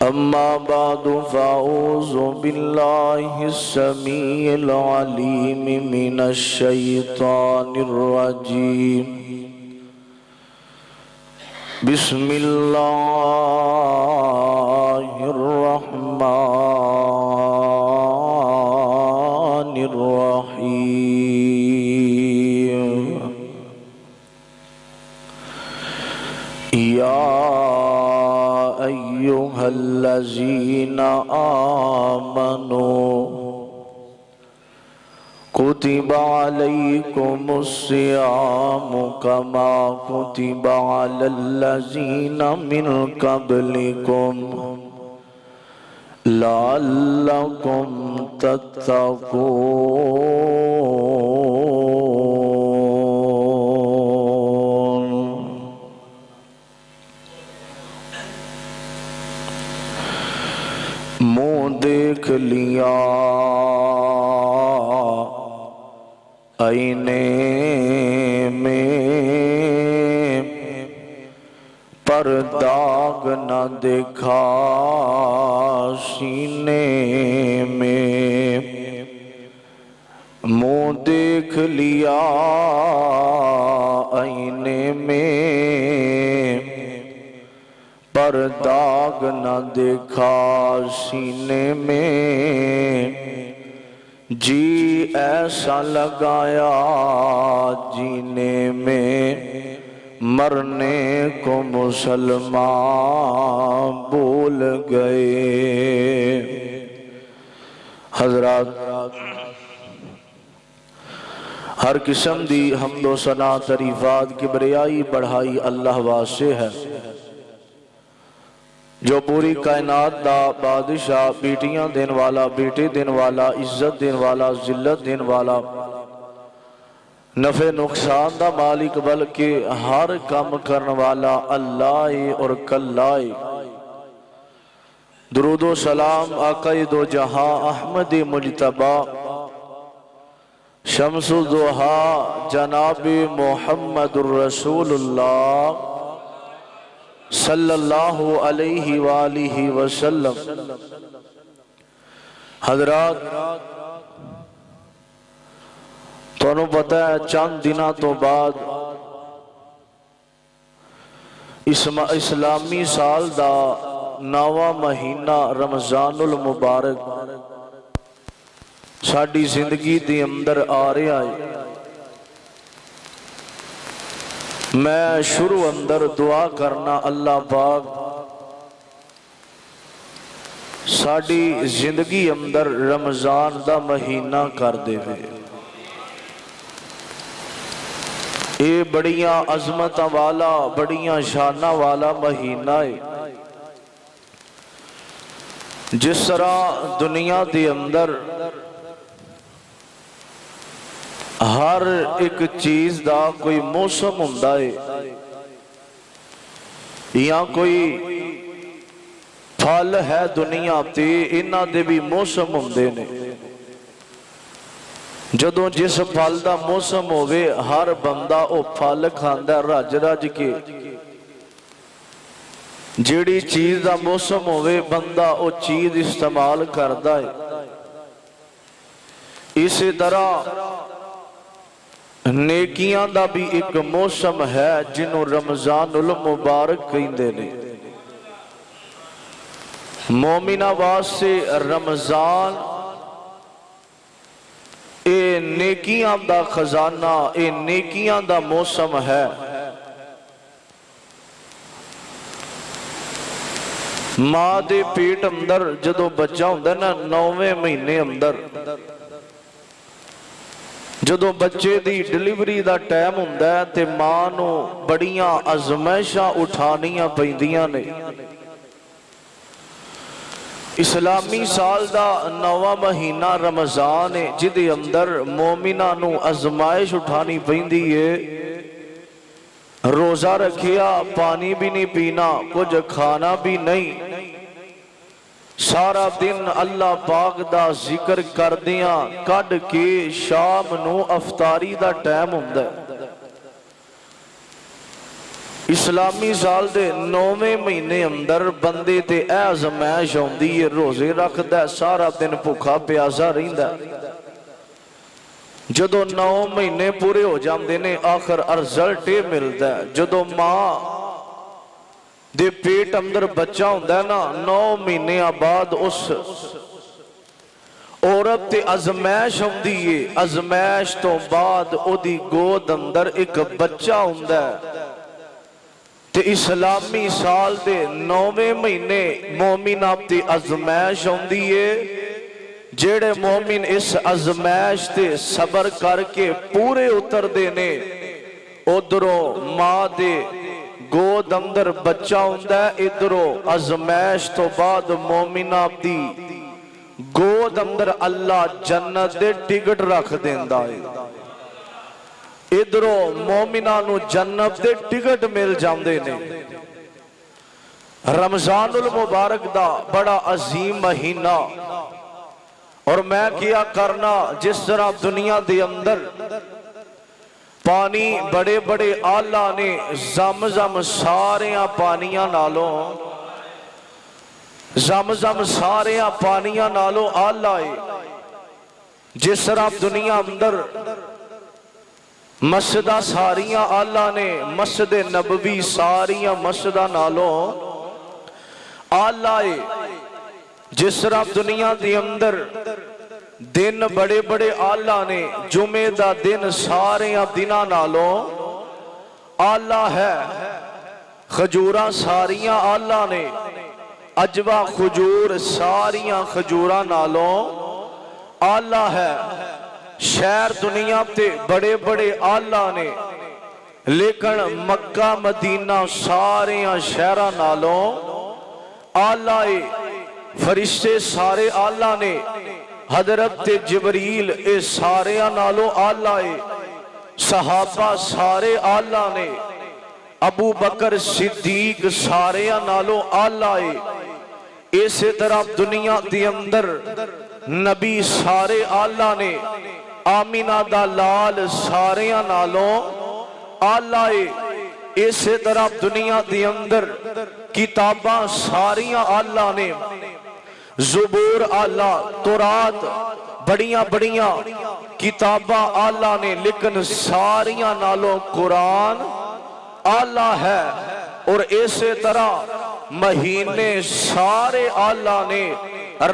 أما بعد فأعوذ بالله السميع العليم من الشيطان الرجيم بسم الله الرحمن الرحيم يا أيها الذين آمنوا كتب عليكم الصيام كما كتب على الذين من قبلكم لعلكم تتقون۔ منہ دیکھ لیا آئینے میں پر داغ نہ دیکھا سینے میں، منہ دیکھ لیا آئینے میں پر داغ نہ دیکھا سینے میں، جی ایسا لگایا جینے میں مرنے کو مسلمان بھول گئے۔ حضرات، ہر قسم دی حمد و ثنا تعریفات کبریائی بڑھائی اللہ واسطے ہے جو پوری کائنات دا بادشاہ، بیٹیاں دین والا، بیٹے دین والا، عزت دین والا، ذلت دین والا، نفع نقصان دا مالک بلکہ ہر کام کرن والا اللہ اور کلہ۔ درود و سلام آقا دو جہاں احمد مجتبی شمس الضحیٰ جناب محمد الرسول اللہ صلی اللہ علیہ وآلہ وسلم۔ حضرات، تو انہوں پتہ ہے چند دنوں تو بعد اسلامی سال دا 9واں مہینہ رمضان المبارک ساڑھی زندگی دی اندر آ رہا ہے۔ میں شروع اندر دعا کرنا اللہ پاک ساڑھی زندگی اندر رمضان دا مہینہ کر دے وے۔ اے بڑیاں عظمت والا، بڑیاں شانہ والا مہینہ ہے۔ جس طرح دنیا دے اندر ہر ایک چیز دا کوئی موسم ہوندا ہے، یا کوئی پھل ہے دنیا تے انہاں دے بھی موسم ہوندے نے۔ جدوں جس پھل دا موسم ہوئے ہر بندہ او پھل کھاندا رج رج کے، جیڑی چیز دا موسم ہوئے بندہ او چیز استعمال کردا ہے۔ اسی طرح نیکیاں دا بھی ایک موسم ہے جنہوں رمضان المبارک کہندے نے۔ مومنہ واسطے رمضان اے نیکیاں دا خزانہ، اے نیکیاں دا موسم ہے۔ ماں دے پیٹ اندر جدو بچہ ہوندہ نا 9ویں مہینے اندر، جدو بچے دی ڈیلیوری دا ٹائم ہوندہ ہے تے ماں نو بڑیاں آزمائشاں اٹھانیاں پیندیاں نے۔ اسلامی سال دا 9واں مہینہ رمضان ہے جدے اندر مومنہ نو آزمائش اٹھانی پیندی ہے۔ روزہ رکھیا، پانی بھی نہیں پینا، کچھ کھانا بھی نہیں، سارا دن اللہ پاک دا ذکر کر دیاں کڈ کے شام نو افطاری دا ٹائم ہوندا ہے۔ اسلامی سال دے 9ویں مہینے اندر بندے تے اے آزمائش ہوندی ہے، روزے رکھدا ہے، سارا دن بھوکا پیاسا رہندا ہے۔ جدو 9 مہینے پورے ہو جاندے نے آخر رزلٹ یہ ملدا ہے، جدو ماں دے پیٹ اندر بچہ ہوندا ہے نا 9 مہینے بعد اس عورت تے ازمائش ہوندی ہے، ازمائش تو بعد او دی گود اندر ایک بچہ ہوندا ہے۔ تے اسلامی سال دے 9ویں مہینے مومن آپ تے ازمائش ہوندی ہے، جیڑے مومن اس ازمائش تے صبر کر کے پورے اتر دینے ادھروں ماں دے گود اندر بچہ ہوندا ہے، ادھروں ازمائش تو بعد مومن آپ دی گود اندر اللہ جنت دے ٹکٹ رکھ دیندا ہے، ادھروں مومنانو جنت دے ٹکٹ مل جاندے نے۔ رمضان المبارک دا بڑا عظیم مہینہ، اور میں کیا کرنا جس طرح دنیا دے اندر پانی بڑے بڑے آلہ نے زمزم ساریاں پانیاں نالوں زمزم ساریاں پانیاں نالوں آلہ ہے، جس طرح دنیا اندر مسجدہ ساریاں آلہ نے مسجد نبوی ساریاں مسجدہ نالوں آلہ ہے، جس طرح دنیا دی اندر دن بڑے بڑے آلہ نے جمعہ دا دن ساریاں دنہ نالوں آلہ ہے، خجوراں ساریاں آلہ نے اجوا خجور ساریاں خجوراں نالوں آلہ ہے، شہر دنیا تے بڑے بڑے آلہ نے لیکن مکہ مدینہ ساریاں شہرہ نالوں آلہ ہے، فرشتے سارے آلہ نے حضرت جبریل اے سارے نالوں آلہ ہے، صحابہ سارے آلہ نے ابو بکر صدیق سارے نالوں آلہ ہے، اسی طرح دنیا دی اندر نبی سارے آلہ نے آمینہ دا لال سارے نالوں آلہ ہے، اسی طرح دنیا دی اندر کتاباں ساریاں آلہ نے زبور آلہ تورات بڑیاں بڑیاں کتاباں آلہ نے لیکن ساریاں نالوں قرآن آلہ ہے، اور اسی طرح مہینے سارے آلہ نے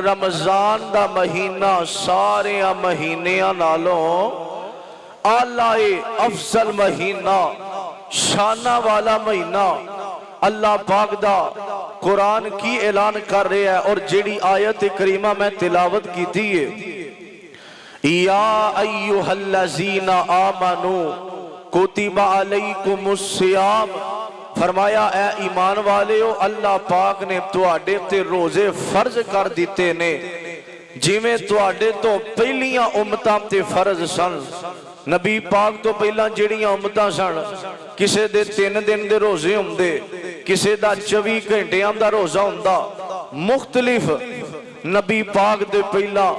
رمضان دا مہینہ سارے مہینیاں نالوں آلہ افضل مہینہ شانہ والا مہینہ اللہ پاک دا قرآن کی اعلان کر رہے ہیں، اور جیڑی آیت کریمہ میں تلاوت کی تھی یا ایوہ الذین آمنوا کتب علیکم الصیام، فرمایا اے ایمان والے ہو اللہ پاک نے تواڈے تے روزے فرض کر دیتے نے، جویں تواڈے تو پہلیاں امتاں تے فرض سن، نبی پاک تو پہلا جڑیاں امتاں سن کسے دے 3 دن دے روزے ہوندے، کسے دا 24 گھنٹیاں دا روزہ ہوندا، مختلف نبی پاک دے پہلا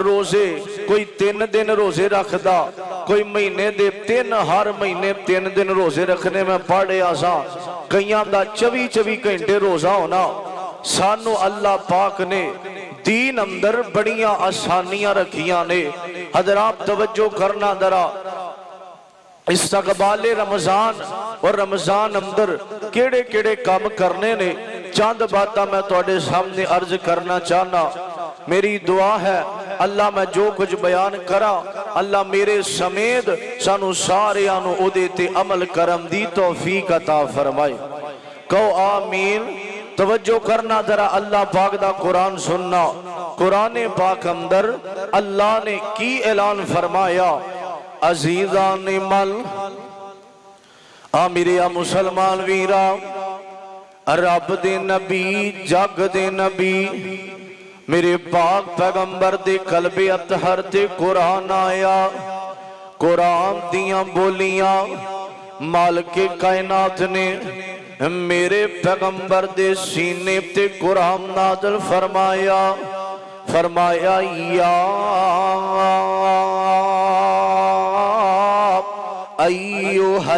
روزے کوئی 3 دن روزے رکھدا، کوئی مہینے دے 3 ہر مہینے 3 دن روزے رکھنے میں پڑھے آساں، کئیاں دا 24 گھنٹے روزہ ہونا۔ سانو اللہ پاک نے دین اندر بڑیاں آسانیاں رکھیاں نے، حضرات توجہ کرنا درا، استقبال رمضان اور رمضان اندر کیڑے کیڑے کام کرنے نے چاند باتاں میں تواڈے سامنے عرض کرنا چاہنا۔ میری دعا ہے اللہ میں جو کچھ بیان کرا اللہ میرے سمیت سانو سارے آنو اودے تے عمل کرم دی توفیق عطا فرمائے، کہو آمین۔ توجہ کرنا ذرا اللہ پاک دا قرآن سننا، قرآن پاک اندر اللہ نے کی اعلان فرمایا، عزیزان مل آمیریا مسلمان ویرا، رب دے نبی جگ دے نبی میرے پاک پیغمبر دے قلب اطہر تے قرآن آیا، قرآن دیاں بولیاں مالک کائنات نے میرے پیغمبر دے سینے تے قرآن نازل فرمایا، فرمایا یا ایوہ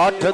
8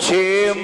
6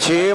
6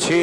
6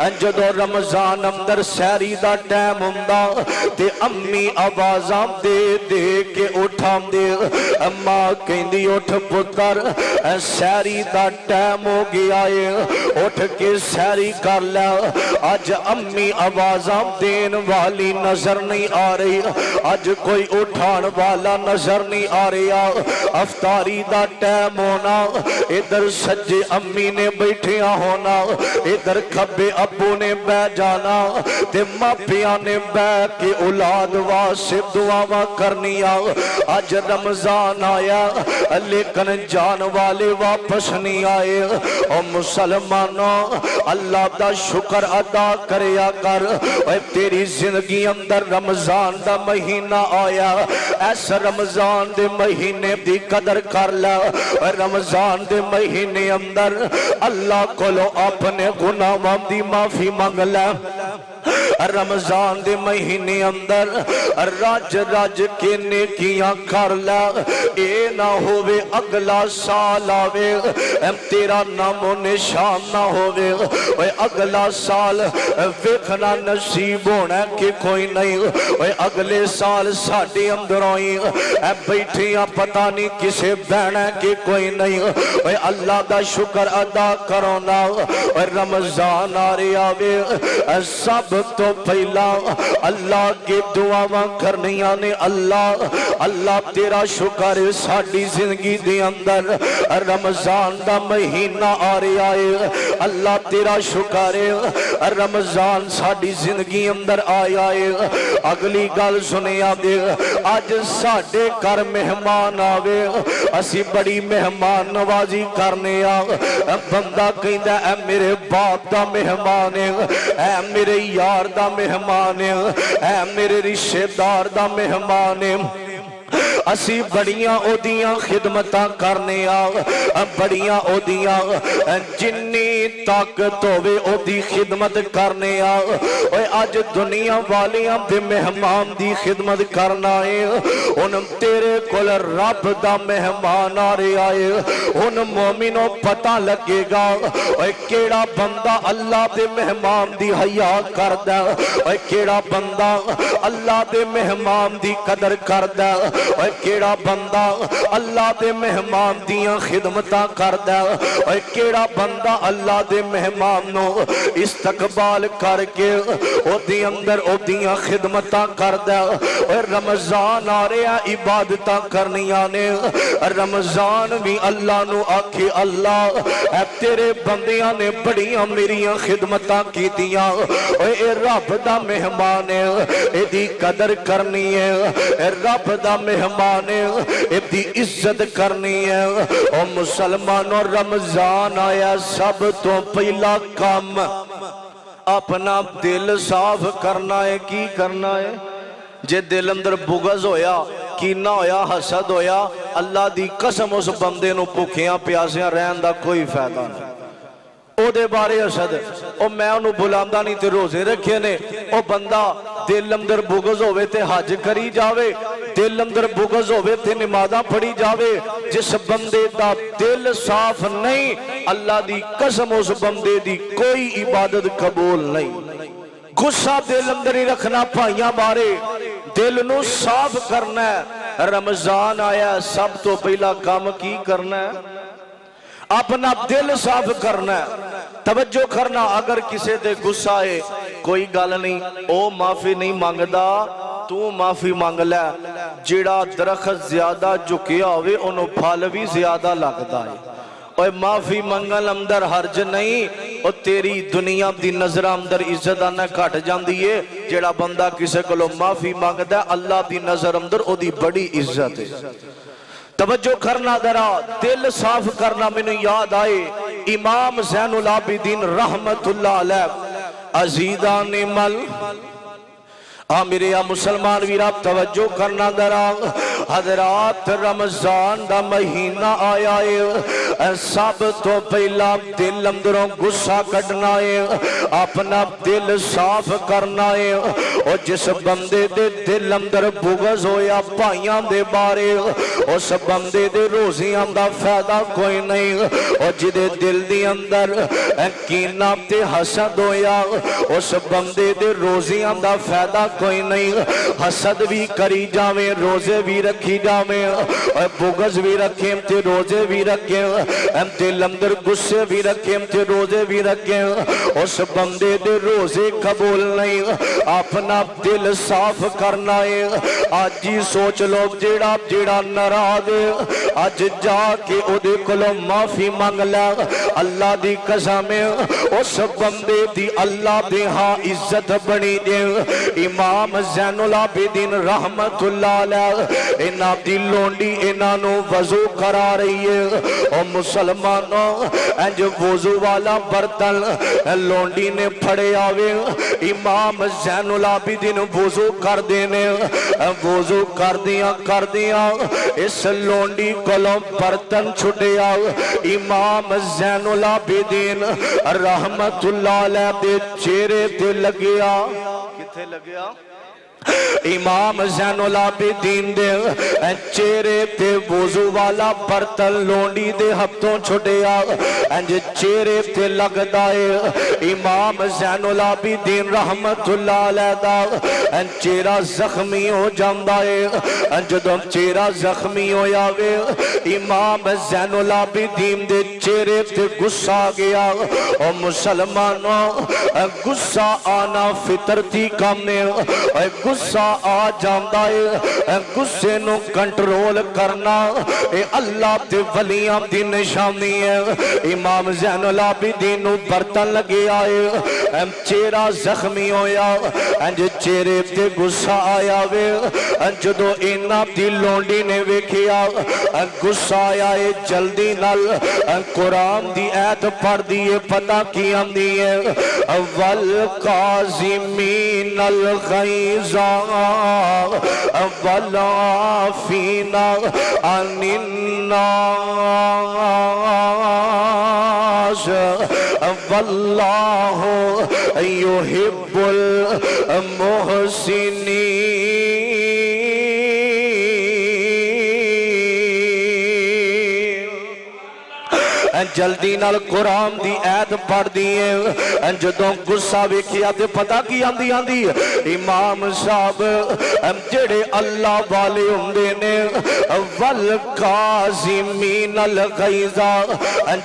جدو رمضان اندر سحری دا ٹائم ہوندا تے امی آوازاں دے دے کے اٹھاں دے ماں کہندی اٹھ پتر سحری دا ٹائم ہو گیا ہے اٹھ کے سحری کر لے اج امی آوازاں دین والی نظر نہیں آ رہی اج کوئی اٹھان والا نظر نہیں آ رہا افطاری دا ٹائم ہونا ادھر سجے امی نے بیٹھیا ہونا ادھر کھبے ابو نے بہ جانا تے ماپیاں نے بہ کے اولاد واسطے دعاواں کرنیا اج رمضان آیا لیکن جان والے واپس نہیں آئے او مسلمانوں اللہ دا شکر ادا کریا کر اے تیری زندگی اندر رمضان دا مہینہ آیا ایس رمضان دے مہینے دی قدر کر لے رمضان دے مہینے اندر اللہ کولو اپنے گناہاں دی معافی مانگ لے رمضان دے مہینے اندر راج راج کے نیکیاں کر لے اے نہ ہووے اگلا سال آوے تیرا نام و نشان نہ ہووے اے اگلا سال ویکھنا نصیب ہونا کہ کوئی نہیں اے اگلے سال ساڑھے اندر آئی اے بیٹھیاں پتہ نہیں کسے بہنا کہ کوئی نہیں اے اللہ دا شکر ادا کرونا اے رمضان آ رہے آوے سب تو پہلا اللہ کے دعاواں کرنیاں نے اللہ تیرا شکر ساڑی زندگی دے اندر رمضان دا مہینہ آ رہا ہے اللہ تیرا شکر رمضان ساڑی زندگی اندر آیا ہے اگلی گل سنیا دے آج ساڑے کر مہمان آوے اسی بڑی مہمان نوازی کرنے بندہ کہندہ اے میرے باپ دا مہمان ہے اے میرے یار دا مہمان ہے اے میرے رشتہ دار دا مہمان ہے اسی بڑیاں او دیاں خدمتاں کرنے بڑیاں او دیاں جنی طاقت ہوئے او دی خدمت کرنے اوے آج دنیا والیاں دے مہمان دی خدمت کرنا ہے ان تیرے کول رب دا مہمان آ رہے آئے ان مومنوں پتہ لگے گا اوے کیڑا بندہ اللہ دے مہمان دی حیا کردہ اوے کیڑا بندہ اللہ دے مہمان دی قدر کردہ اوے کیڑا بندہ اللہ دے مہمان دیاں خدمتاں کردہ اوے کیڑا بندہ اللہ دے مہمانوں استقبال کر کے او دی اندر او دیاں خدمتاں کردہ اوے رمضان آ رہا عبادتاں کرنیاں نے رمضان بھی اللہ نو آکھے اللہ اے تیرے بندیاں نے بڑیاں میریاں خدمتاں کی دیاں اوے اے رب دا مہمان ہے اے دی قدر کرنی ہے اے رب دا مہمان ابدی عزت کرنی ہے او مسلمانوں رمضان آیا سب تو پہلا کام اپنا دل صاف کرنا ہے کی کرنا ہے جے دل اندر بغض ہویا کینہ ہویا حسد ہویا اللہ دی قسم اس بندے نو بھکھیاں پیاسیاں رہن دا کوئی فائدہ نہیں او دے بارے حسد او میں انہوں بلاندہ نہیں تے روزے رکھے نے او بندہ دل اندر بغض ہوئے تے حج کری جاوے دل اندر بغض ہوئے تے نمازاں پڑھی جاوے جس بندے دا دل صاف نہیں اللہ دی قسم اس بندے دی کوئی عبادت قبول نہیں غصہ دل اندر ہی رکھنا پائیاں بارے دل نو صاف کرنا ہے رمضان آیا سب تو پہلا کام کی کرنا ہے اپنا دل صاف کرنا ہے توجہ کرنا اگر کسے دے غصہ ہے کوئی گل نہیں او معافی نہیں مانگدا تو معافی مانگ لے جڑا درخت زیادہ جھکیا ہوئے انہوں پھل بھی زیادہ لگتا ہے اور معافی منگل اندر حرج نہیں اور تیری دنیا دی نظر اندر عزت آنا کٹ جاندی ہے جڑا بندہ کسے کو معافی مانگدا ہے اللہ دی نظر اندر او دی بڑی عزت ہے توجہ کرنا درا دل صاف کرنا میں نے یاد آئے امام زین العابدین رحمت اللہ علیہ عزیزان مل میرے یا مسلمان ویراب توجہ کرنا درا حضرات رمضان دا مہینہ آیا ہے سب تو پہلا دل اندروں غصہ کڈنا ہے، اپنا دل صاف کرنا ہے۔ اور جس بندے دے دل اندر بغض ہویا بھائیاں دے بارے، اس بندے دے روزیاں دا فائدہ کوئی نہیں۔ اور جدے دل دی اندر کینہ تے حسد ہویا، اس بندے دے روزیاں دا فائدہ کوئی نہیں۔ حسد بھی کری جاویں، روزے بھی رکھی جاویں، اور بغض بھی رکھیں تے روزے بھی رکھیں، دل اندر غصے بھی رکھیں تے روزے بھی رکھیں، اس بندے دے روزے قبول نہیں۔ اپنا دل صاف کرنا ہے۔ آج ہی سوچ لو جیڑا جیڑا ناراض ہے، آج جا کے او دے کولوں معافی مانگ لے۔ اللہ دی قسم ہے اس بندے دی اللہ دے ہاں عزت بنی دے۔ امام زین العابدین رحمت اللہ علیہ انہاں دی لونڈی انہاں نو وضو کرا رہی ہے۔ او مسلمانوں انج وضو والا برتن لونڈی نے پھڑے آوے، امام زین العابدین وضو کر دینے، وضو کر دیا اس لونڈی کولوں برتن چھٹیا۔ امام زین العابدین رحمت اللہ علیہ دے چہرے تے لگیا، کتھے لگیا؟ امام زین العابدین دے چہرے تے وضو والا برتن لونڈی دے ہفتوں چھٹیا، انج چہرے تے لگدا ہے۔ امام زین العابدین رحمت اللہ علیہ دا چہرہ زخمی ہو جاندا ہے۔ جدوں چہرہ زخمی ہو جاوے، امام زین العابدین دے چہرے تے غصہ آ گیا۔ او مسلمانوں غصہ آنا فطرتی کام ہے، غصہ آ جاندا ہے، غصے نو کنٹرول کرنا اے اللہ تے ولیاں دی نشانی ہے۔ امام زین العابدین نو برتن لگے آئے، چہرہ زخمی ہویا، انج چہرے تے غصہ آیا وے۔ جدو انہاں دی لونڈی نے ویکھیا غصہ آیا ہے، جلدی نال قرآن دی ایت پڑھ دیے، پتہ کی آندی ہے والقاظمین الغیظ والعافین عن الناس واللہ یحب المحسنین۔ جلدی نال قرآن دی ایت پڑھ دیئے، جدوں غصہ ویکھیا تے پتہ کی آندی امام صاحب جڑے اللہ والے ہوندے نے، والقاظمین الغیظ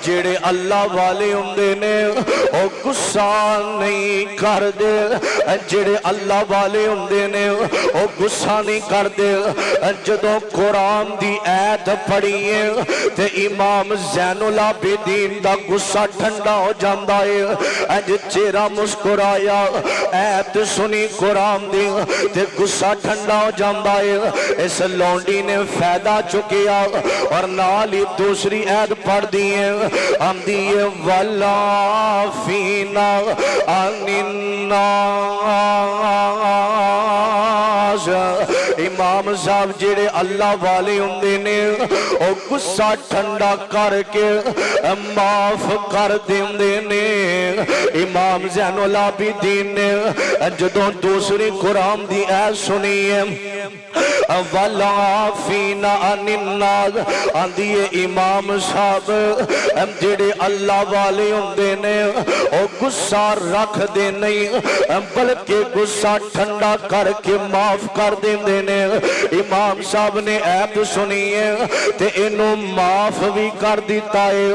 جڑے اللہ والے ہوندے نے او غصہ نہیں کردے، جڑے اللہ والے ہوندے نے او غصہ نہیں کردے۔ جدوں قرآن دی ایت پڑھیے تے امام زین العابدین دا غصہ ٹھنڈا ہو جاندا ہے، انج چہرہ مسکرایا، ایت سنی قرآن دی تے غصہ ٹھنڈا ہو جاندا ہے۔ اس لونڈی نے فائدہ چکیا اور نال ہی دوسری ایت پڑھ دیئے، آندی ہے والعافین عن الناس۔ امام صاحب جڑے اللہ والے ہوندے نے او غصہ ٹھنڈا کر کے معاف کر دیندے نے۔ امام زین العابدین نے جدوں دوسری قرآن دی ایت سنی ہے والعافین عن الناس، آندی ہے امام صاحب جڑے اللہ والے ہوندے نے او غصہ رکھ دے نہیں بلکہ غصہ ٹھنڈا کر کے معاف کر دیندے نے۔ امام صاحب نے ایت سنی ہے تے انہوں معاف بھی کر دیتا ہے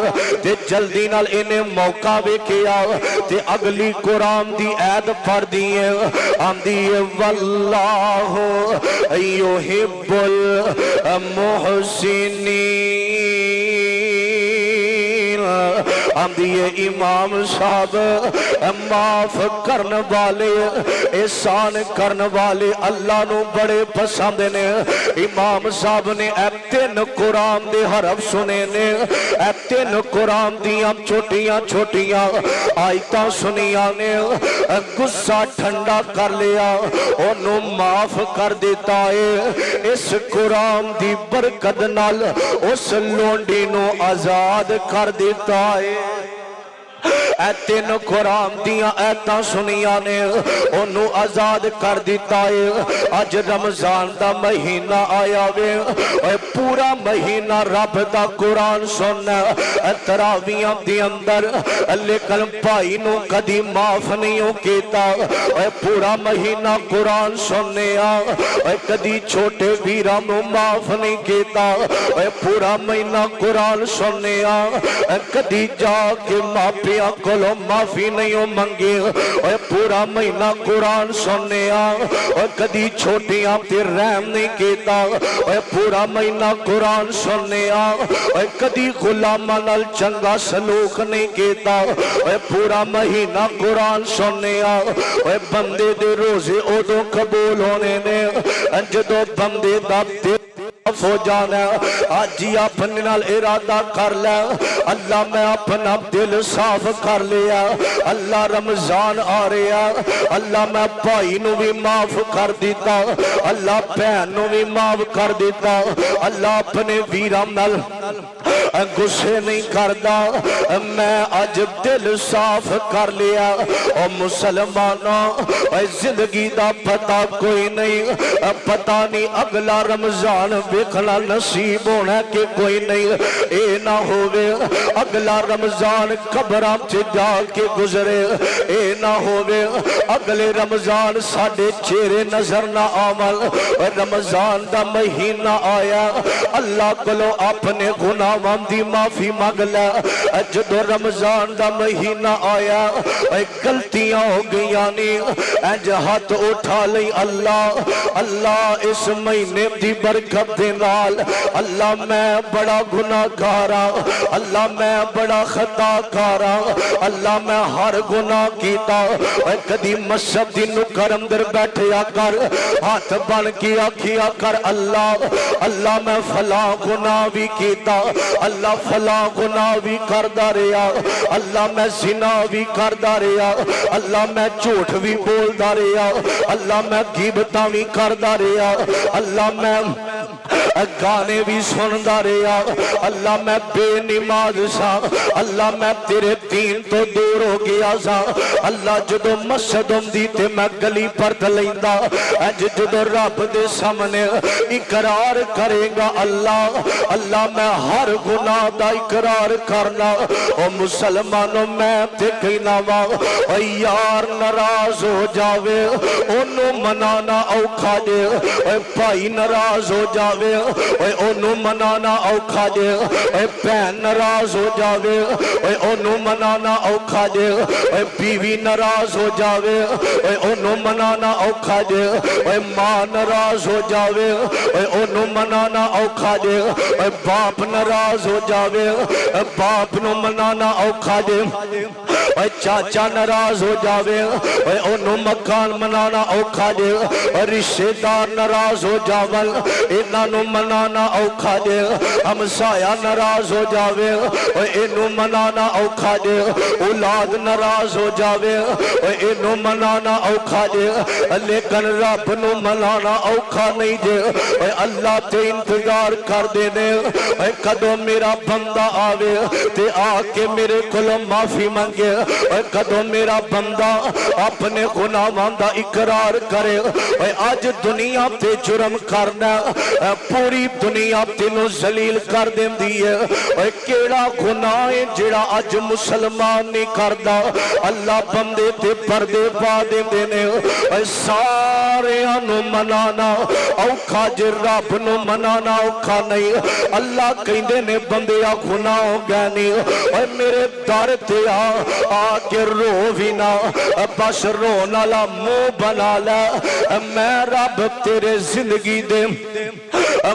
تے جلدی نال انہیں موقع ویکھیا تے اگلی قرآن دی ایت پڑھ دی ہے، آندی ہے واللہ یحب المحسنین آندی ہے امام صاحب معاف کرن والے احسان کرن والے اللہ نو بڑے پسند نے امام صاحب نے اے 3 قرآن دے حرف سنے نے اے 3 قرآن دیاں چھوٹیاں چھوٹیاں آیتاں سنیاں نے غصہ ٹھنڈا کر لیا انہوں معاف کر دیتا ہے اس قرآن دی برکت نال اس لونڈی نو آزاد کر دیتا ہے اے 3 قرآن دیاں ایتاں سنیاں نے انہوں آزاد کر دیتا ہے آج رمضان دا مہینہ آیا وے اے پورا مہینہ رب دا قرآن سننا تراویاں دی اندر لیکن بھائی نو کدی معاف نہیں ہو کیتا اے پورا مہینہ قرآن سننے اے کدی چھوٹے ویران نو معاف نہیں کیتا اے پورا مہینہ قرآن سننے اے کدی جا کے ماپیاں کلو معافی نہیں ہو منگے اے پورا مہینہ قرآن سننے اے کدی چھوٹیاں تے رحم نہیں کیتا اے پورا مہینہ قرآن سننے اے کدی غلامہ نال چنگا سلوک نہیں کیتا اے پورا مہینہ قرآن سننے اے بندے دے روزے ادو قبول ہونے نے جدو بندے دا دل ہو جانا آج ہی اپنے نال ارادہ کر لے اللہ میں اپنا دل صاف کر لیا اللہ رمضان آ رہا اللہ میں بھائی نو بھی معاف کر دیتا اللہ بہن نو بھی معاف کر دیتا اللہ اپنے ویران نال غصے نہیں کردا میں آج دل صاف کر لیا او مسلمانوں زندگی دا پتہ کوئی نہیں پتہ نہیں اگلا رمضان ویکھنا نصیب ہونا کہ کوئی نہیں اے نہ ہووے اگلا رمضان قبراں تے جا کے گزرے اے نہ ہووے اگلے رمضان ساڈے چہرے نظر نہ آون رمضان دا مہینہ آیا اللہ کولو اپنے گناہاں دی معافی مانگ لے جدو رمضان دا مہینہ آیا غلطیاں ہو گئیاں نی انج ہاتھ اٹھا لئی اللہ اس مہینے دی برکت دے نال اللہ میں بڑا گناہ کارا اللہ میں بڑا خطا کارا اللہ میں ہر گناہ کیتا کدی مسجد دی نکر اندر بیٹھیا کر ہاتھ بن کے آکھیا کر اللہ میں فلاں گناہ بھی کیتا اللہ فلاں گناہ بھی کردا رہیا اللہ میں زنا بھی کردا رہیا اللہ میں جھوٹ بھی بولدا رہیا اللہ میں غیبتاں بھی کردا رہیا اللہ میں گانے بھی سندا رہیا اللہ میں بے نماز سا اللہ میں تیرے دین تو دور ہو گیا سا اللہ جدو مسجد ہوندی تے میں گلی پرد لیندا اج جدو رب دے سامنے اقرار کرے گا اللہ میں ہر گناہ دا اقرار کرنا او مسلمانوں میں تے کہنا وا او یار ناراض ہو جاوے اونوں منانا اوکھا جے اے بھائی ناراض ہو جاوے اے اونوں منانا اوکھا جے اے بہن ناراض ہو جاوے اے اونوں منانا اوکھا جے اے بیوی ناراض ہو جاوے اے اونوں منانا اوکھا جے اے ماں ناراض ہو جاوے اے اونوں منانا اوکھا جے اے باپ ناراض ہو جاوے اے باپ نو منانا اوکھا جے اے چاچا ناراض ہو جاوے اے اونوں مکان منانا اوکھا جے اے رشتہ دار ناراض ہو جاول انہاں نو منانا اوکھا جے ہمسایہ ناراض ہو جاوے اے اینو منانا اوکھا جے اولاد ناراض ہو جاوے اے اینو منانا اوکھا جے لیکن رب نو منانا اوکھا نہیں جے اے اللہ تے انتظار کر دینے اے کدو میرا بندہ آوے تے آ کے میرے کولوں معافی منگے اے کدو میرا بندہ اپنے گناہاں دا اقرار کرے اے آج دنیا تے جرم کرنا پوری دنیا تینوں ذلیل کر دیندی ہے اے کیڑا گناہ ہے جڑا اج مسلمان نہیں کردا اللہ بندے تے پردے پا دیندے نے اے سارے انو منانا اوکھا جے رب نو منانا اوکھا نہیں اللہ کہندے نے بندیا گناہ ہو گئے نہیں اے میرے در تے آ کے رو بھی نہ بس رون والا منہ بنا لے میں رب تیرے زندگی دے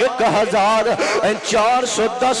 1410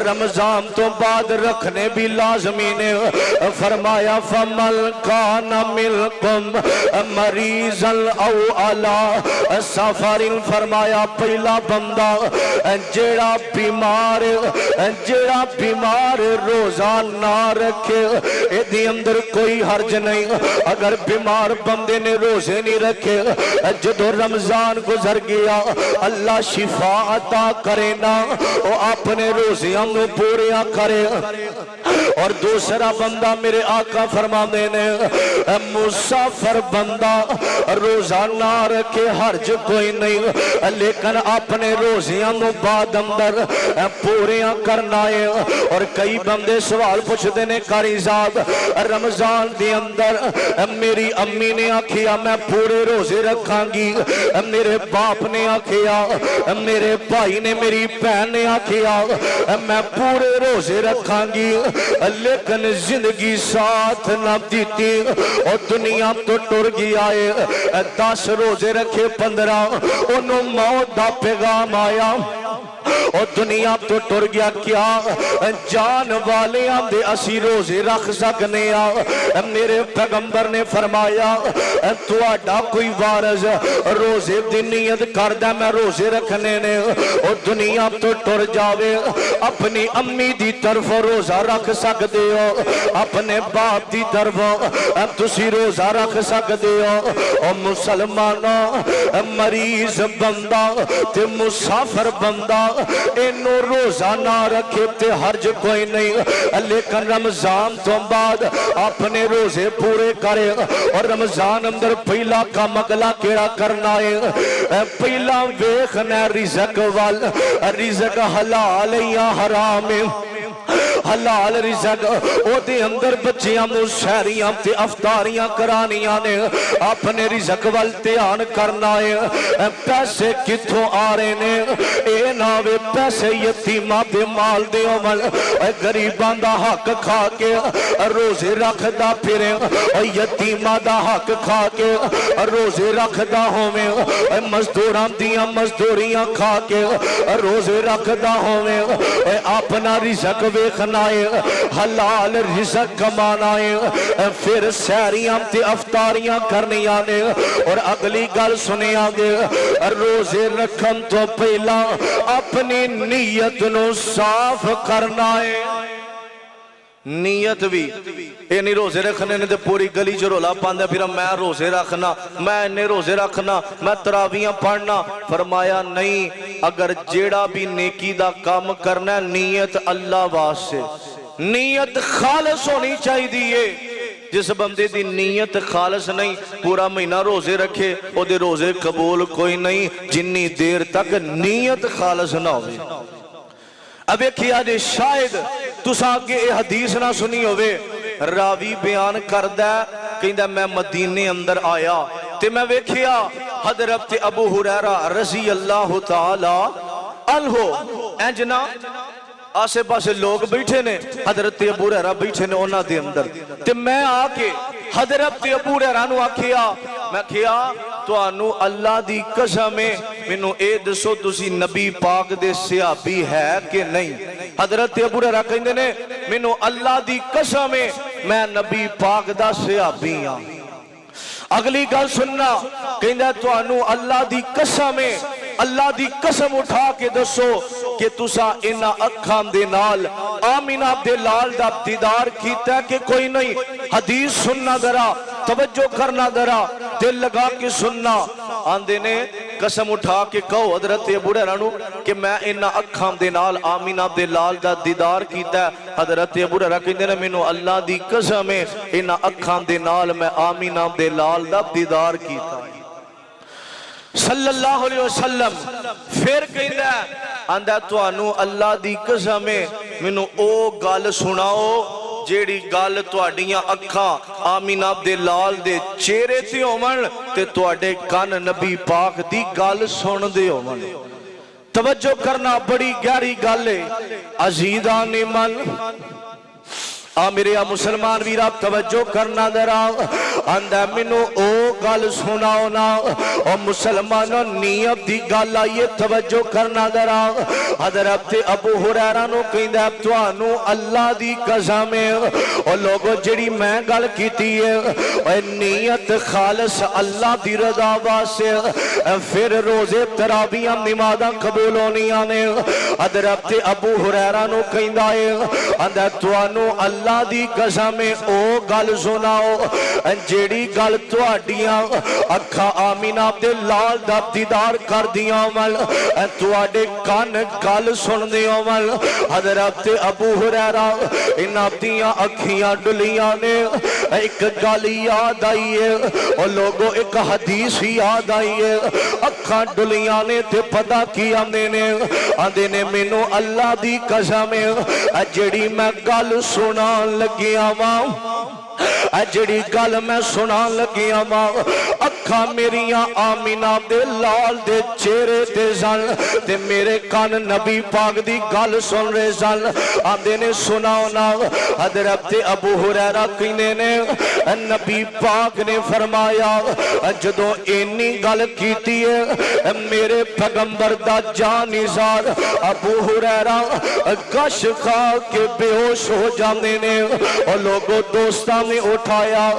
رمضان تو بعد رکھنے بھی لازمی نے فرمایا فمن کان منکم مریضا او علی سفر فرمایا پہلا بندہ جیڑا بیمار روزہ نہ رکھے ایدی اندر کوئی حرج نہیں اگر بیمار بندے نے روزے نہیں رکھے جدو رمضان گزر گیا اللہ شفا عطا کرے نا وہ اپنے روزیاں نو پوریا کرے اور دوسرا بندہ میرے آقا فرمانے نے مسافر بندہ روزہ نہ رکھے حرج کوئی نہیں لیکن اپنے روزیاں نو بعد اندر پوریا کرنا ہے اور کئی بندے سوال پوچھتے نے قاری صاحب رمضان دی اندر میری امی نے آکھیا میں پورے روزے رکھاں گی میرے باپ نے آکھیا میرے بھائی نے میری بہن نے آکھیا میں پورے روزے رکھاں گی لیکن زندگی ساتھ نہ دیتی اور دنیا تو ٹر گیا ہے 10 روزے رکھے 15 انہوں موت دا پیغام آیا اور دنیا تو ٹر گیا کیا جان والے آندے اسی روزے رکھ سکنے میرے پیغمبر نے فرمایا تو آڈا کوئی وارث روزے دی نیت کردہ میں روزے رکھنے نے اور دنیا تو ٹر جاوے اپنی امی دی طرف روزہ رکھ سکتے ہو اپنے باپ دی طرف تسی روزہ رکھ سکتے ہو اور مسلمانوں مریض بندہ تے مسافر بندہ انو روزہ نہ رکھے تے حرج کوئی نہیں لیکن رمضان تو بعد اپنے روزے پورے کرے اور رمضان اندر پہلا کام اگلا کیڑا کرنا ہے پہلا ویکھنا رزق وال رزق حلال یا حرام حلال رزق او دے اندر بچیاں نو سحریاں تے افطاریاں کرانیاں نے اپنے رزق وال دھیان کرنا ہے پیسے کتھوں آ رہے نے اے ناوے پیسے یتیماں دے مال دے عمل غریباں دا حق کھا کے روزے رکھدا پھرے یتیماں دا حق کھا کے روزے رکھدا ہوویں مزدوراں دیاں مزدوریاں کھا کے روزے رکھدا ہوویں اپنا رزق ویکھنا ہے حلال رزق کمانا ہے پھر سحریاں تے افطاریاں کرنیاں نے اور اگلی گل سنیا گے روزے رکھن تو پہلا اپنی نیت نو صاف کرنا ہے نیت بھی یہ نہیں روزے رکھنے نے تے پوری گلی جو رولا پاندے پھر میں روزے رکھنا میں انہیں روزے رکھنا میں تراویاں پڑھنا فرمایا نہیں اگر جیڑا بھی نیکی دا کام کرنا ہے نیت اللہ واسطے نیت خالص ہونی چاہی دیئے جس بندے دی نیت خالص نہیں پورا مہینہ روزے رکھے او دے روزے قبول کوئی نہیں جنی دیر تک نیت خالص نہ ہوئے اب ایک کیا جے شاید تساں کے اے حدیث نہ سنی ہوئے راوی بیان کردہ کہندہ میں مدینے اندر آیا تے میں ویکھیا حضرت ابو ہریرہ رضی اللہ تعالی عنہ انجنا آسے پاسے لوگ بیٹھے نے حضرت ابو ہریرہ بیٹھے نے اونا دے اندر تے میں آکے حضرت ابو ہریرہ نو آکھیا میں کیا تو آنو اللہ دی قسمیں منو اے دسو تسی نبی پاک دے صحابی ہے کہ نہیں حضرت ابو ہریرہ کہندے نے منو اللہ دی قسمیں میں نبی پاک دا صحابی ہاں اگلی گل سننا کہندہ تو آنو اللہ دی قسمیں اللہ دی قسم اٹھا کے دسو کہ تسا انہا اکھان دے نال آمینہ عبد لال دا دیدار کیتا ہے کہ کوئی نہیں حدیث سننا درا توجہ کرنا درا دل لگا کے سننا آندے نے قسم اٹھا کے کہو حضرت ابو ہریرہ نو کہ میں انہا اکھان دے نال آمینہ عبد لال دا دیدار کیتا ہے حضرت ابو ہریرہ کہندے نے مینوں اللہ دی قسم ہے انہا اکھان دے نال میں آمینہ عبد لال دا دیدار کیتا ہے صلی اللہ علیہ وسلم پھر کہندہ آندہ تو آنو اللہ دی قسم ہے منو او گال سناؤ جیڑی گال تو آڈیاں اکھاں آمینہ عبد لال دے چہرے تے ہومن تے تو آڈے کان نبی پاک دی گال سن دے ہومن توجہ کرنا بڑی گہری گال ہے عزیزان من میرے مسلمان ویرہ توجہ کرنا درا اندہ منو او گل سناؤ نا اور مسلمانوں نیت دی گل آئیے توجہ کرنا درا حضرت ابو ہریرہ نو کہندا تانوں اللہ دی قسم او لوگو جڑی میں گل کیتی ہے اے نیت خالص اللہ دی رضا واسطے پھر روزے تراویح نمازاں قبول ہونیاں نے حضرت ابو ہریرہ نو کہندا ہے آندا تانوں اللہ دی قسم او گل سناؤ جیڑی گل تواڈیاں اکھاں آمینہ دے لال دا دیدار کر دیاں ول تواڈے کان گل سن دیاں ول حضرت ابو ہریرہ انہاں دیاں اکھیاں ڈلیاں نے ایک گل یاد آئی ہے اور لوگوں ایک حدیث یاد آئی ہے اکھاں ڈلیاں نے تے پتہ کی آندے نے مینوں اللہ دی قسم جڑی میں گل سنان لگیاں واں جڑی گل میں سنان لگیاں واں اکھاں میریاں آمینہ دے لال دے چہرے تے سن تے میرے کان نبی پاک دی گل سن رہے سن آندے نے سناؤ نا حضرت ابو ہریرہ کہنے نے نبی پاک نے فرمایا جدوں اینی گل کیتی ہے میرے پیغمبر دا جان نثار ابو ہریرہ گش کھا کے بے ہوش ہو جاندے نے اور لوگوں دوستاں نے اٹھایا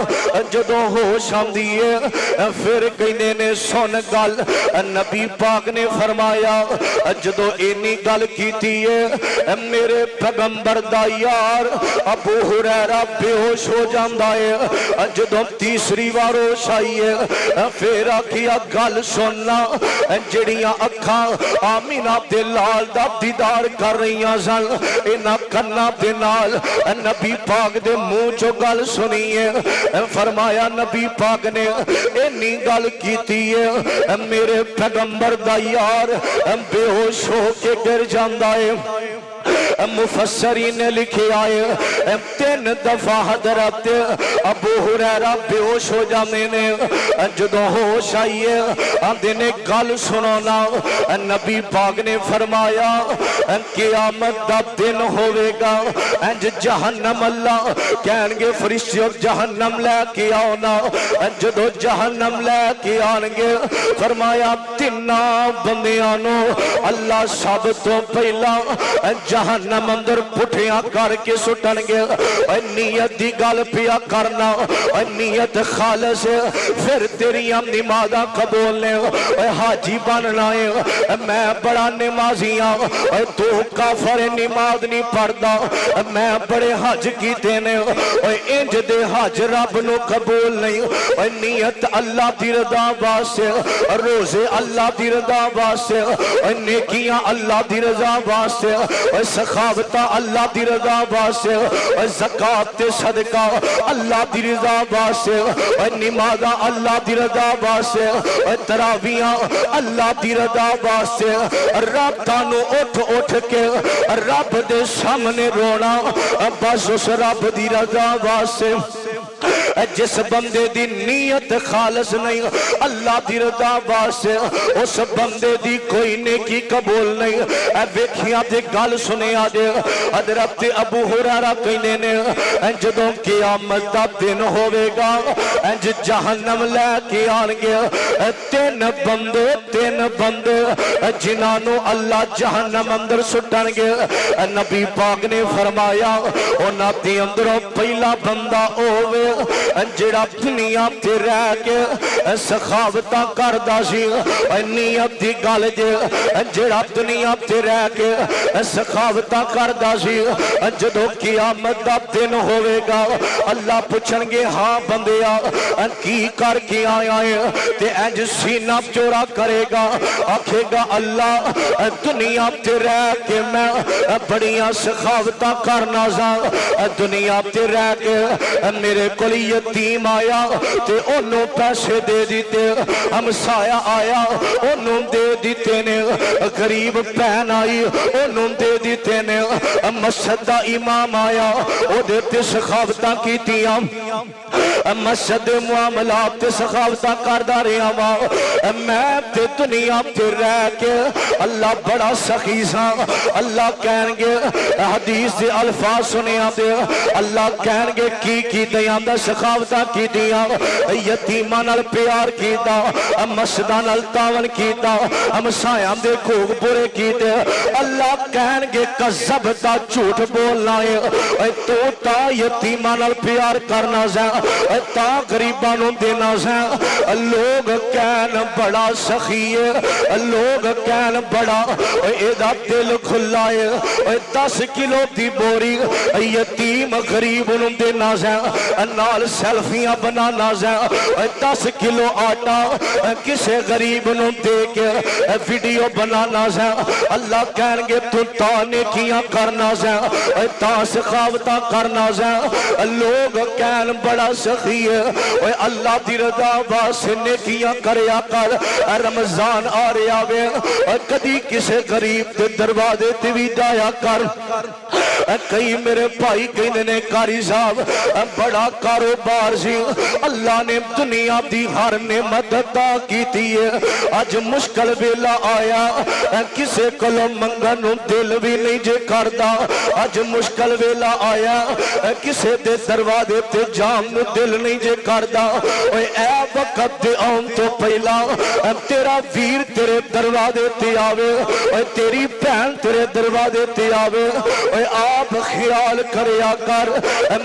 جدوں ہوش آندی ہے پھر کہنے نے سن گل نبی پاک نے فرمایا جدوں اینی گل کیتی ہے میرے پیغمبر دا یار ابو ہریرہ بے ہوش ہو جاندا ہے جدوں تیسری بار ہوش آئی ہے پھر آکھیا گل سننا جڑیاں اکھاں آمینہ دے لال دا دیدار کر رہیاں سن انہاں کناں دے نال نبی پاک دے منہ چوں گل سنی ہے فرمایا نبی پاک نے اینی گل کیتی ہے میرے پیغمبر دا یار بے ہوش ہو کے گر جاندا ہے مفسرین نے لکھے آئے 3 دفعہ حضرت ابو ہریرہ بے ہوش ہو جانے نے جدوں ہوش آئیے آندے نے گل سنونا نبی پاک نے فرمایا قیامت دا دن ہوئے گا انج جہنم اللہ کہنگے فرشتیوں جہنم لے کے آنا جدوں جہنم لے کے آنگے فرمایا 3 بندیانوں اللہ سب تو پہلا جہنم اندر پٹھیاں کر کے سٹن گے نیت دی گل پیا کرنا نیت خالص پھر تیریاں نمازاں قبول نے حاجی بننا ہے میں بڑا نمازی ہاں تو کافر نماز نہیں پڑھدا میں بڑے حج کیتے نے انج دے حج رب نو قبول نہیں نیت اللہ دی رضا واسطے روزے اللہ دی رضا واسطے نیکیاں اللہ دی رضا واسطے سخاوتہ اللہ دی رضا واسطے زکاة تے صدقہ اللہ دی رضا واسطے نمازاں اللہ دی رضا واسطے تراویحاں اللہ دی رضا واسطے رب تانوں اٹھ اٹھ کے رب دے سامنے رونا بس اس رب دی رضا واسطے جس بندے دی نیت خالص نہیں اللہ دی رضا واسطے اس بندے دی کوئی نیکی قبول نہیں ویکھیاں تے گل سنیا جے حضرت ابو ہریرہ کہندے نے جدوں قیامت دا دن ہوے گا انج جہنم لے کے آن گے 3 بندے جنہاں نو اللہ جہنم اندر سٹن گے نبی پاک نے فرمایا انہاں دے اندروں پہلا بندہ ہوے جڑا دنیا تے رہ کے سخاوتاں کردا سی نیت دی گل جڑا دنیا تے رہ کے سخاوتاں کردا سی جدوں قیامت دا دن ہوے گا اللہ پوچھن گے ہاں بندیا کی کر کے آیا ہے تے انج سینہ چورا کرے گا آکھے گا اللہ دنیا تے رہ کے میں بڑیاں سخاوتاں کرنا سا دنیا تے رہ کے میرے کول یتیم آیا تے انہوں پیسے دے دیتے ہمسایا آیا انہوں دے دیتے نے غریب بہن آئی انہوں دے دیتے نے مسجد دا امام آیا او دیتے سخاوتاں کیتیاں مسجد دے معاملات تے سخاوتاں کردا رہیا وا میں تے دنیا تے رہ کے اللہ بڑا سخی ساں اللہ کہن گے حدیث دے الفاظ سنیا دے اللہ کہن گے کی دیاں دا سخاوتاں کی دیاں یتیماں نال پیار کیتا مسجداں نال تعاون کیتا ہمسایاں دے کوگ برے کیتے اللہ کہن گے کذبتا جھوٹ بولنا ہے تو تا یتیماں نال پیار کرنا سا تا غریباں نوں دینا سا لوگ کہن بڑا سخی ہے لوگ کہن بڑا اے دا دل کھلا ہے 10 کلو دی بوری یتیم غریب نوں دینا سا نال سیلفیاں بنانا سا 10 کلو آٹا کسے غریب نوں دے کے ویڈیو بنانا سا اللہ کہن گے تو تا نیکیاں کرنا سا تا سخاوتاں کرنا سا لوگ کہن بڑا سخی ہے اللہ دی رضا واسطے نیکیاں کریا کر رمضان آ رہا وے کدی کسے غریب دے دروازے تے وی جایا کر کئی میرے بھائی کہندے نے قاری صاحب بڑا کاروبار سی اللہ نے دنیا دی ہر نعمت عطا کیتی ہے اج مشکل ویلا آیا کسے کولوں منگن نوں دل بھی نہیں جے کردا اج مشکل ویلا آیا کسے دے دروازے تے جان نوں دل نہیں جے کردا اوے اے وقت دے آن تو پہلا تیرا ویر تیرے دروازے تے آوے اوے تیری بہن تیرے دروازے تے آوے اوے آپ خیال کریا کر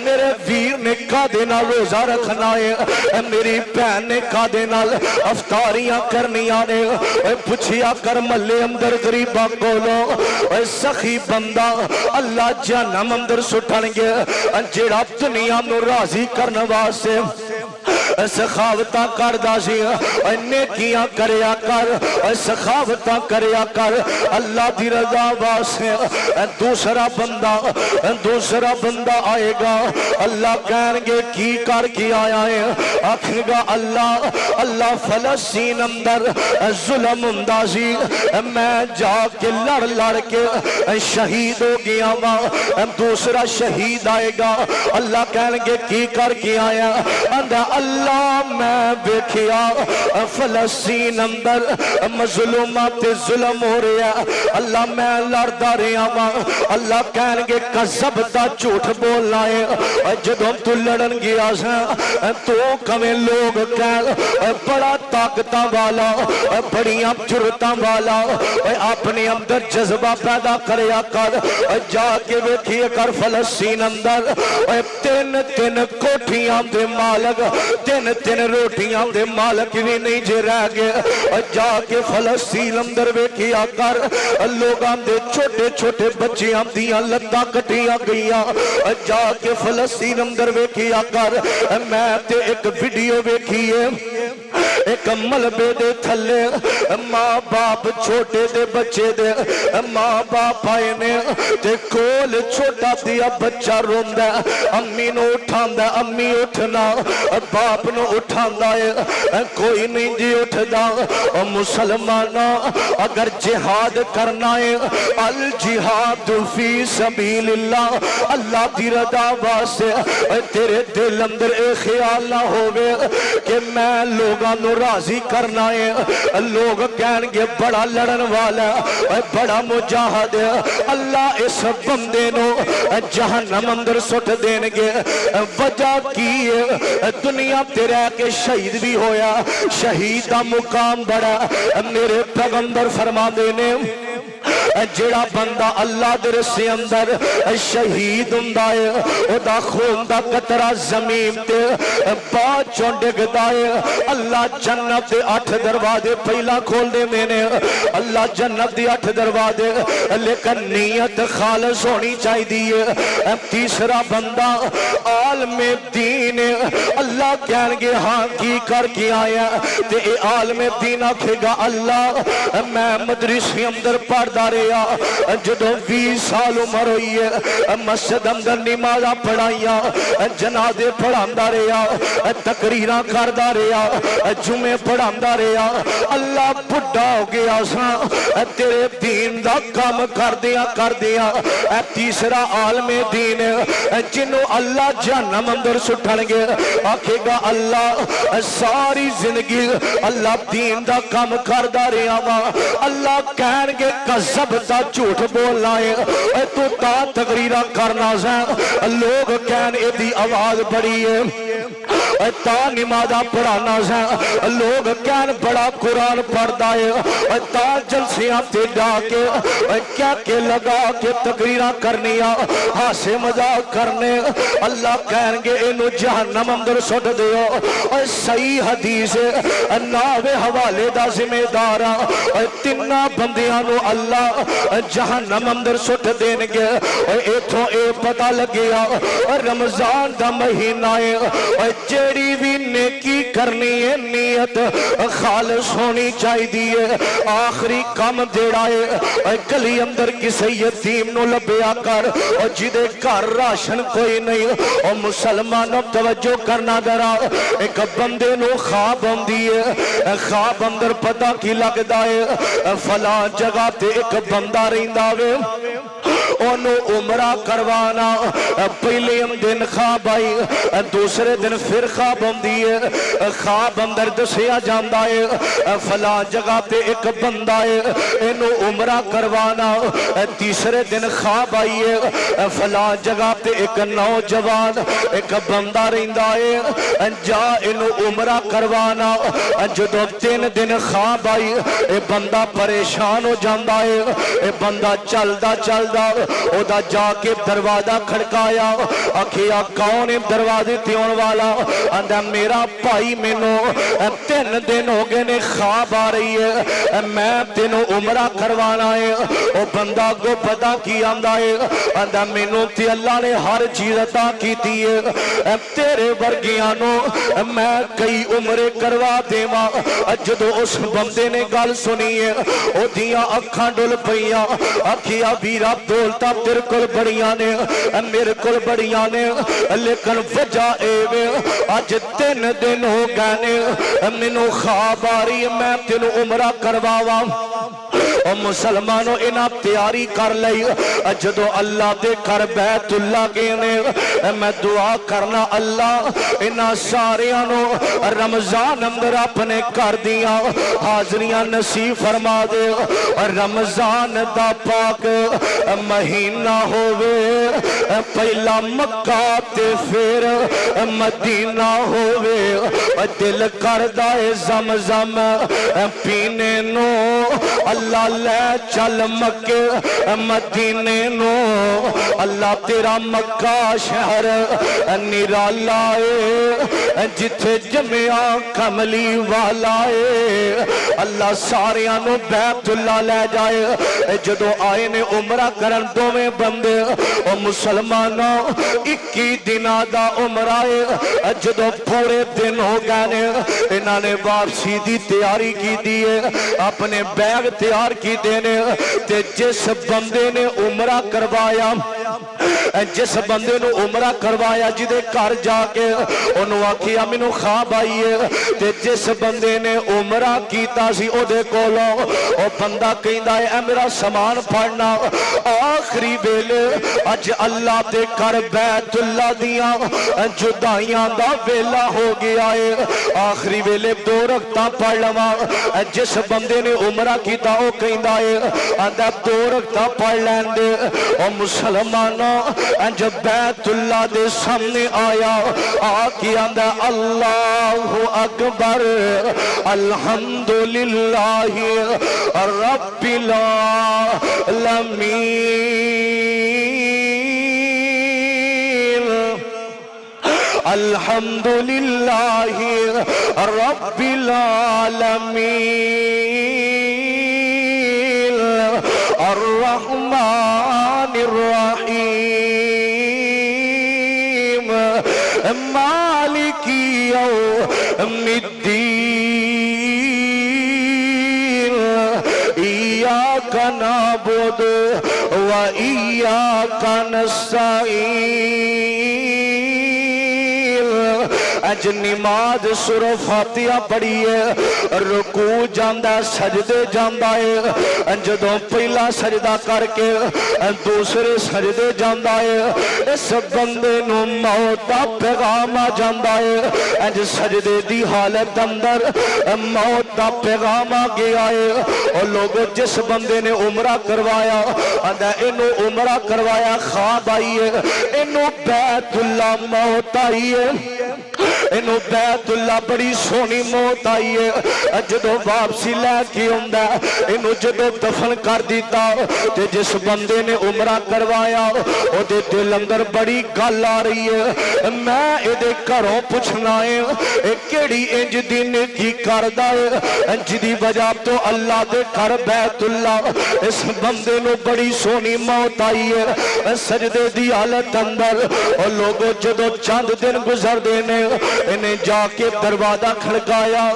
میرے ویر نے کدے نال روزہ رکھنا ہے میری بہن نے کدے نال افطاریاں کرنیاں نے پوچھیا کر محلے اندر غریباں کولوں سخی بندہ اللہ جہنم اندر سٹن گے جیڑا دنیا نوں راضی کرن واسطے سخاوتاں کردا سی نیکیاں کریا کر سخاوتاں کریا کر اللہ دی رضا واسطے دوسرا بندہ آئے گا اللہ کہن گے کی کر کے آیا ہے آکھے گا اللہ فلسطین اندر ظلم ہوندا سی میں جا کے لڑ کے شہید ہو گیا وا دوسرا شہید آئے گا اللہ کہن گے کی کر کے آیا اللہ میں ویکھیا فلسطین اندر مظلومات ظلم ہو رہا اللہ میں لڑدا رہا وا اللہ کہن گے کذبتا جھوٹ بولنا ہے جدوں تو لڑن گیا سا تو کمیں لوگ کہہ بڑا طاقتاں والا بڑیاں جرتاں والا اپنے اندر جذبہ پیدا کریا کر جا کے ویکھیے کر فلسطین اندر تین کوٹھیاں دے مالک تین روٹیاں دے مالک بھی نہیں جے رہ گئے جا کے فلسطین اندر ویکھیا کر لوگاں دے چھوٹے چھوٹے بچیاں دیاں لتاں کٹیاں گئیاں جا کے فلسطین اندر ویکھیا کر میں تے ایک ویڈیو ویکھی ہے ایک ملبے دے تھلے ماں باپ چھوٹے دے بچے دے ماں باپ آئے نے تے کول چھوٹا دیا بچہ روندا امی نو اٹھاندا امی اٹھنا باپ نو اٹھاندا ہے کوئی نہیں جی اٹھدا مسلمانا اگر جہاد کرنا ہے الجہاد فی سبیل اللہ اللہ دی رضا واسطے تیرے دل اندر اے خیال نہ ہوے کہ میں لوگاں نو راضی کرنا ہے لوگ کہن گے بڑا لڑن والا بڑا مجاہد اللہ اس بندے نو جہنم اندر سٹ دین گے وجہ کی دنیا تے رہ کے شہید بھی ہویا شہید دا مقام بڑا میرے پیغمبر فرما دینے جڑا بندہ اللہ دے رسے اندر شہید ہوندا ہے او دا خون دا قطرہ زمین تے بعد چوں ڈگدا ہے اللہ جنت دے 8 دروازے پہلا کھول دے نے اللہ جنت دے 8 دروازے لیکن نیت خالص ہونی چاہیے تیسرا بندہ عالم دین اللہ کہن گے ہاں کی کر کے آیا تے اے عالم دین آکھے گا اللہ میں مدرسے اندر پڑھدا آ جدو 20 سال عمر ہوئی ہے مسجد اندر نماز پڑھائیاں جنازے پڑھاندا رہیا تقریراں کردا رہیا جمعے پڑھاندا رہیا اللہ بڈھا ہو گیا سا تیرے دین دا کام کر دیا تیسرا عالم دین جنوں اللہ جہنم اندر سٹھن گے آکھے گا اللہ ساری زندگی اللہ دین دا کام کردا رہیا وا اللہ کہن گے کذب دا جھوٹ بولنا ہے تو تا تقریراں کرنا سا لوگ کہن اے دی آواز بڑی ہے تا نمازہ پڑھانا سا لوگ کہن بڑا قرآن پڑھدا ہے تا جلسیاں تے جا کے کیا کہ لگا کے تقریراں کرنیاں ہاسے مذاق کرنے اللہ کہن گے انہوں جہنم اندر سٹ دیو صحیح حدیث ناوے حوالے دا ذمہ دارا تینہ بندیاں اللہ جہنم اندر سٹ دین گے ایتھوں اے پتہ لگیا رمضان دا مہینہ ہے جیڑی بھی نیکی کرنی ہے نیت خالص ہونی چاہی دیئے آخری کام دیڑا ہے گلی اندر کسی یتیم نو لبیا کر جدے کار راشن کوئی نہیں اور مسلمانوں توجہ کرنا درا ایک بندے نو خواب ہوندی ہے خواب اندر پتہ کی لگ دائے فلاں جگہ تے ایک بندہ رہندا وے انہوں عمرہ کروانا پہلے دن خواب آئی دوسرے دن پھر خواب ہوندی ہے خواب اندر دسیا جاندا ہے فلاں جگہ تے ایک بندہ ہے انہوں عمرہ کروانا تیسرے دن خواب آئی ہے فلاں جگہ تے ایک نوجوان ایک بندہ رہندا ہے جا انہوں عمرہ کروانا جدو 3 دن خواب آئی اے بندہ پریشان ہو جاندا ہے اے بندہ چلدا او دا جا کے دروازہ کھڑکایا آکھیا کون دروازے تیون والا اندھا میرا بھائی مینوں 3 دن ہو گئے نے خواب آ رہی ہے میں تینوں عمرہ کروانا ہے او بندہ کو پتہ کی آندھا ہے اندھا مینوں تے اللہ نے ہر چیز عطا کی تھی ہے تیرے ورگیانوں میں کئی عمرے کروا دیواں جدو اس بندے نے گل سنی ہے او دیاں اکھاں ڈل پئیاں آکھیا ویرا دولتا تیرے کل بڑیاں نے میرے کل بڑیاں نے لیکن وجہ اے وے آج 3 دن ہو گئے نے مینوں خواب آ رہی ہے میں تینوں عمرہ کرواواں اور مسلمانوں انہاں تیاری کر لئی جدو اللہ دے کر بیت اللہ گئے میں دعا کرنا اللہ انہاں ساریانوں رمضان اندر اپنے کر دیا حاضریاں نصیب فرما دے رمضان دا پاک مہینہ ہووے پہلا مکہ تے پھر مدینہ ہووے دل کردہ زمزم پینے نو اللہ لے چل مکہ مدینے نو اللہ تیرا مکہ شہر نرالا ہے جتھے جمعہ کملی والا ہے اللہ ساریاں نو بیت اللہ لے جائے جدو آئے نے عمرہ کرن دو میں بندے اور مسلمانوں 21 دنہ دا عمرہ ہے جدو پورے دن ہو گئے انہوں نے واپسی دی تیاری کی دیئے اپنے بیگ تیار کی دینے تے جس بندے نے عمرہ کروایا جدے کر جا کے انہوں آکھیا مینوں خواب آئیے تے جس بندے نے عمرہ کیتا سی او دے کولو او بندہ کہندا ہے اے میرا سامان پھڑنا آخری ویلے اج اللہ دے کر بیت اللہ دیاں جدائیاں دا ویلا ہو گیا ہے آخری ویلے 2 رکعتاں پڑھ لواں جس بندے نے عمرہ کیتا او کہندا ہے آندا 2 رکعتاں پڑھ لین دے او مسلمانوں جب بیت اللہ دے سامنے آیا آکے آندا اللہ اکبر الحمدللہ رب العالمین الحمدللہ رب العالمین الرحمن الرحیم مالک یوم الدین ایاک نعبد وإياك نستعين اج نماز سورہ فاتحہ پڑھیے رکوع جاندا سجدے جاندا ہے جدوں پہلا سجدہ کر کے دوسرے سجدے جاندا ہے اس بندے نو موت دا پیغام آ جاندا ہے اج سجدے دی حالت اندر موت دا پیغام آ گیا ہے اور لوگوں جس بندے نے عمرہ کروایا آندا اینو عمرہ کروایا خواب آئی ہے اینو بیت اللہ موت آئی ہے اینو بیت اللہ بڑی سونی موت آئی ہے جدو واپسی لے کے ہوندا اینو جدو دفن کر دیتا تے جس بندے نے عمرہ کروایا او دے دل اندر بڑی گل آ رہی ہے میں اے دے گھروں پوچھنا ہے اے کیڑی انج دی نیکی کردا ہے جدی وجہ تو اللہ دے گھر بیت اللہ اس بندے نو بڑی سونی موت آئی ہے سجدے دی حالت اندر اور لوگوں جدو چند دن گزر دینے انہیں جا کے دروازہ کھڑکایا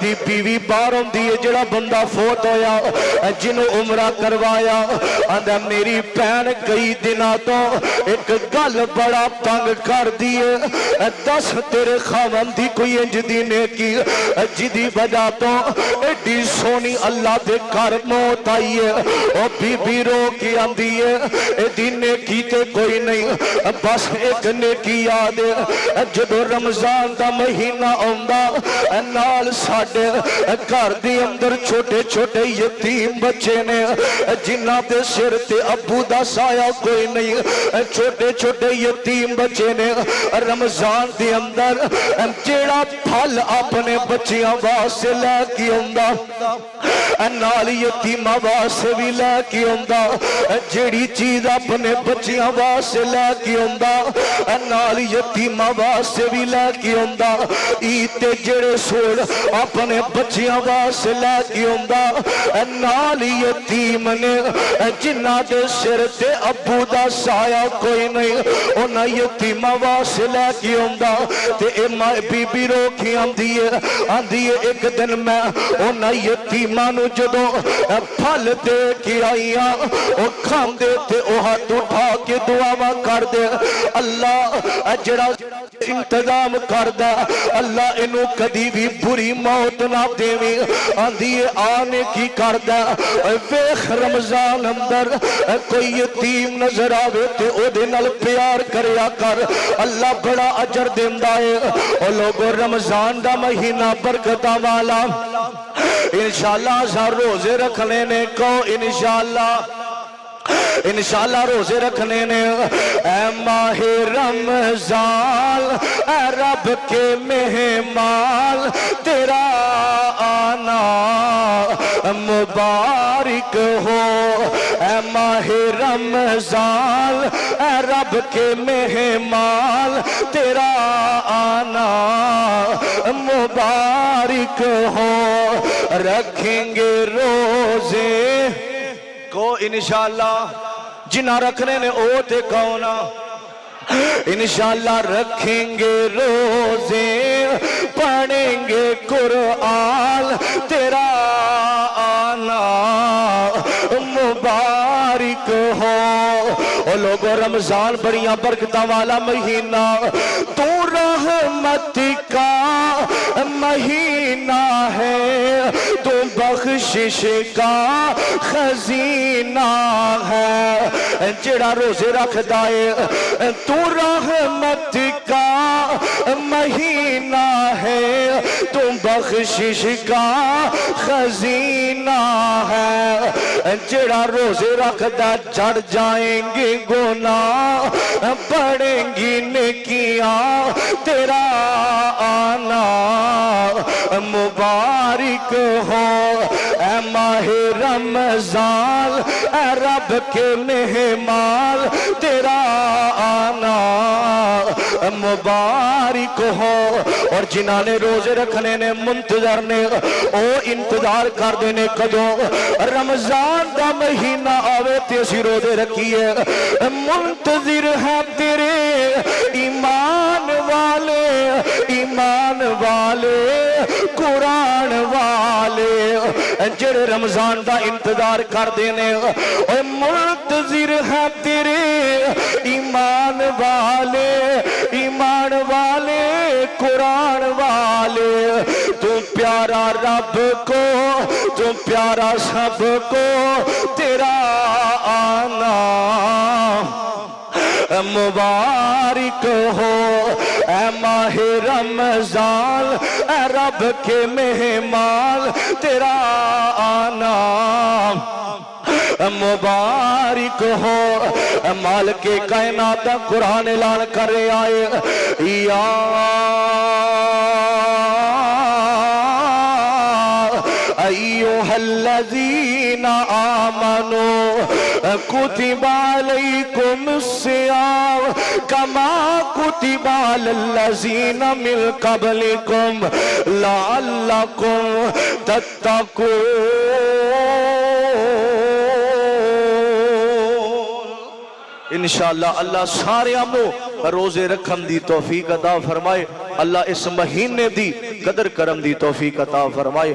دی بیوی باہر ہوندی ہے جڑا بندہ فوت ہویا جنوں عمرہ کروایا آندا میری بہن کئی دنوں تو ایک گل بڑا تنگ کر دیے دس تیرے خاوند دی کوئی انج دی نیکی جدی وجہ تو ایڈی سونی اللہ دے گھر موت آئی ہے او بی بی رو کے آندی ہے ایڈی نیکی تے کوئی نہیں بس ایک نیکی یاد ہے جدو رمضان دا مہینہ آندا نال ساڈے گھر دی اندر چھوٹے چھوٹے یتیم بچے نے جنہاں دے سر تے ابو دا سایہ کوئی نہیں چھوٹے چھوٹے یتیم بچے نے رمضان دے اندر جیڑا پھل اپنے بچیاں واسطے لے کے آندا نال یتیماں واسطے بھی لے کے آندا جیڑی چیز اپنے بچیاں واسطے لے کے آندا نال یتیماں واسطے بھی لے کے آندا عید تے جڑے سوڑ اپنے بچیاں واسطے لے کے آندا نال یتیم نے جنہاں دے سر تے ابو دا سایہ کوئی نہیں انہاں یتیماں واسطے لے کے آندا تے اے بی بی رو کے آندی ہے ایک دن میں انہاں یتیماں نو جدوں پھل دے کے آئیاں او کھاندے تے او ہاتھ اٹھا کے دعاواں کر دے اللہ جڑا انتظام کردہ اللہ انہوں کدی بھی بری موت نہ دیویں آندھی آنے کی کردہ ویخ رمضان اندر کوئی یتیم نظر آوے تے او دنال پیار کریا کر اللہ بڑا اجر دیندہ ہے اور لوگوں رمضان دا مہینہ برکتہ والا انشاءاللہ ہزار روزے رکھنے نے کو انشاءاللہ روزے رکھنے نے اے ماہ رمضان اے رب کے مہمان تیرا آنا مبارک ہو اے ماہ رمضان اے رب کے مہمان تیرا آنا مبارک ہو رکھیں گے روزے کو انشاءاللہ جنہ رکھنے نے او تے کونا انشاءاللہ رکھیں گے روزے پڑھیں گے قرآن تیرا آنا مبارک ہو او لوگوں رمضان بڑیاں برکتہ والا مہینہ تو رحمت کا مہینہ ہے تو بخشش کا خزینہ ہے جڑا روزے رکھ دائے تو رحمت کا مہینہ ہے تو بخشش کا خزینہ ہے جڑا روزے رکھ دا جڑ جائیں گے گناہ بڑھیں گی نیکیاں تیرا آنا مبارک ہو اے ماہ رمضان اے رب کے مہمان تیرا آنا مبارک ہو اور جنہاں نے روزے رکھنے نے منتظر نے او انتظار کر دینے کجو رمضان دا مہینہ آوے تیسی روزے رکھیے منتظر ہے تیرے ایمان والے قرآن والے جڑے رمضان دا انتظار کر دینے اے منتظر ہیں تیرے ایمان والے قرآن والے تو پیارا رب کو تو پیارا سب کو تیرا آنا مبارک ہو اے ماہ رمضان اے رب کے مہمان تیرا آنا مبارک ہو مالک کائنات قرآن اعلان کر آئے یا ایوہ الذین آمنوا کتب علیکم الصیام کما کتب علی الذین من قبلکم لعلکم تتقون۔ انشاءاللہ اللہ سارے ہموں روزے رکھن دی توفیق عطا فرمائے، اللہ اس مہینے دی قدر کرم دی توفیق عطا فرمائے۔